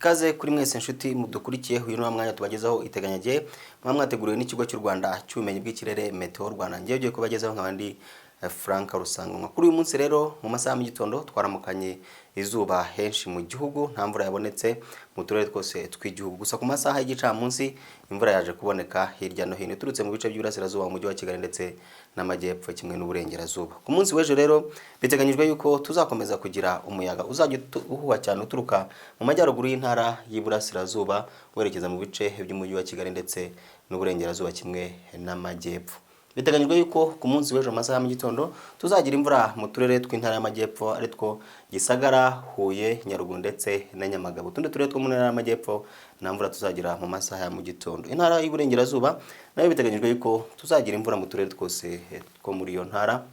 Ikaze kuri mwese nshuti mudukurikiye uyu ni mwanya tubagezaho iteganyagihe mwateguriwe n'ikigo cy'u Rwanda cy'ubumenyi bw'ikirere Meteo Rwanda. Ngiye ugiye kubagezaho nk'abandi Frank Rusangwa. Kuri uyu munsi rero mu masaha y'igitondo twaramukanye izuba henshi mu gihugu, nta mvura yabonetse mu turere twose tw'igihugu. Gusa ku masaha y'igicamunsi imvura yaje kuboneka hirya no hino turutse mu bice by'Iburasirazuba mu mujyi wa Kigali ndetse n'amajyepfo kimwe n'uburengerazuba. Ku munsi w'ejo rero biteganyijwe yuko tuzakomeza kugira umuyaga uzajya uhuha cyane uturuka mu majyaruguru y'intara y'Iburasirazuba werekeza mu bice by'umujyi wa Kigali ndetse n'uburengerazuba kimwe n'amajyepfo. Biteganyijwe yuko ku munsi w'ejo masaha mu gitondo tuzagira imvura mu turere tw'intara y'amajyepfo aritwo Gisagara, Huye, Nyaruguru ndetse na Nyamagabe. Utundi turere two mu ntara y'amajyepfo nta mvura tuzagira mu masaha ya mu gitondo. Intara y'Iburengerazuba nayo biteganyijwe yuko tuzagira imvura mu turere twose two muri iyo ntara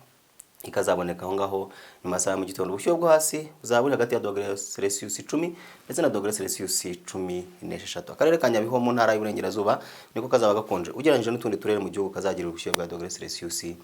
ikazaboneka aho ngaho mu masaha mu gitondo. Ubushyuhe bwo hasi buzaba buri hagati ya °C 10 ndetse na °C 16. Akarere ka Nyabihu mu ntara y'Iburengerazuba niko kazaba gakonje ugereranyije n'utundi turere mu gihugu kazagira ubushyuhe bwa °C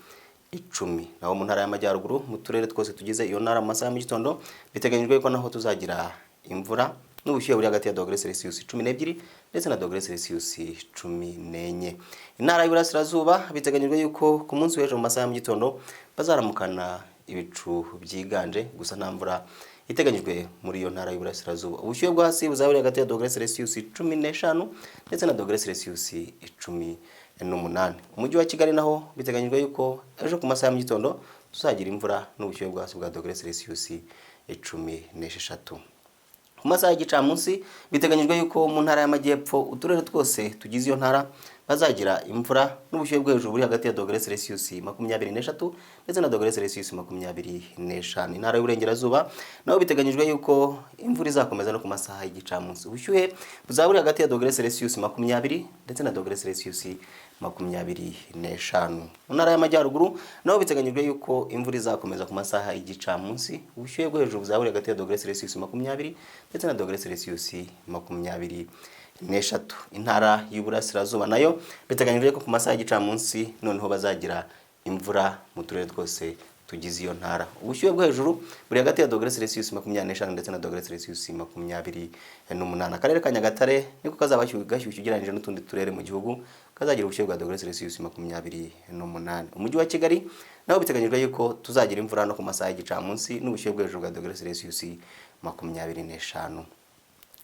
10. Naho mu ntara y'Amajyaruguru mu turere twose tugize iyo ntara mu masaha mu gitondo biteganyijwe ko naho tuzagira imvura n'ubushyuhe buri hagati ya °C 12 ndetse na °C 14. Intara y'Iburasirazuba biteganyijwe yuko ku munsi w'ejo mu masaha mu gitondo bazaramukana ibicu byiganje gusa nta mvura iteganyijwe muri iyo ntara y'Iburasirazuba. Ubushyuhe bwo hasi buzaba buri hagati ya °C 15 ndetse na °C 18. Umujyi wa Kigali naho biteganyijwe yuko ejo ku masaha mu gitondo tuzagira imvura n'ubushyuhe bwo hasi bwa °C 16. Ku masaha y'igicamunsi biteganyijwe yuko mu ntara y'amajyepfo uturere twose tugize iyo ntara bazagira imvura n'ubushyuhe bwo hejuru buri hagati ya °C 23 ndetse na °C 25. Intara y'Uburengerazuba naho biteganyijwe yuko imvura izakomeza no ku masaha y'igicamunsi. Ubushyuhe buzaba buri hagati ya °C 20 ndetse na °C 25. Mu ntara y'Amajyaruguru naho biteganyijwe yuko imvura izakomeza ku masaha y'igicamunsi. Ubushyuhe bwo hejuru buzaba buri hagati ya °C 20 ndetse na °C 23. Intara y'Iburasirazuba nayo biteganyijwe ko ku masaha y'igicamunsi noneho bazagira imvura mu turere twose tugize iyo ntara. Ubushyuhe bwo hejuru buri hagati ya °C 25 ndetse na °C 28. Akarere ka Nyagatare niko kazaba gashyushye ugereranyije n'utundi turere mu gihugu kazagira ubushyuhe bwa °C 28. Umujyi wa Kigali naho biteganyijwe yuko tuzagira imvura no ku masaha y'igicamunsi n'ubushyuhe bwo hejuru bwa °C 25.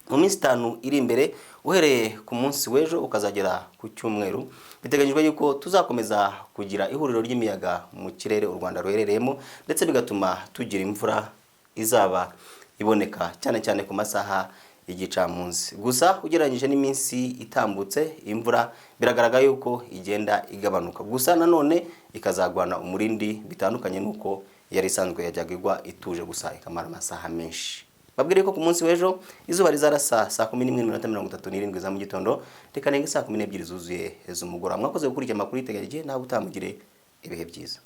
Mu minsi 5 iri imbere uhereye ku munsi w'ejo ukazagera ku cyumweru biteganyijwe yuko tuzakomeza kugira ihuriro ry'imiyaga mu kirere u Rwanda ruherereyemo ndetse bigatuma tugira imvura izaba iboneka cyane cyane ku masaha y'igicamunsi. Gusa ugereranyije n'iminsi itambutse imvura biragaragara yuko igenda igabanuka, gusa nanone ikazagwana umurindi bitandukanye nuko yari isanzwe yajyaga igwa ituje gusa ikamara amasaha menshi. Babwire ko ku munsi w'ejo izuba rizarasa saa 11:37 za mu gitondo reka nenge saa 12 zuzuye z'umugoroba. Mwakoze gukurikira amakuru y'iteganyagihe nawe utamugire ibihe byiza.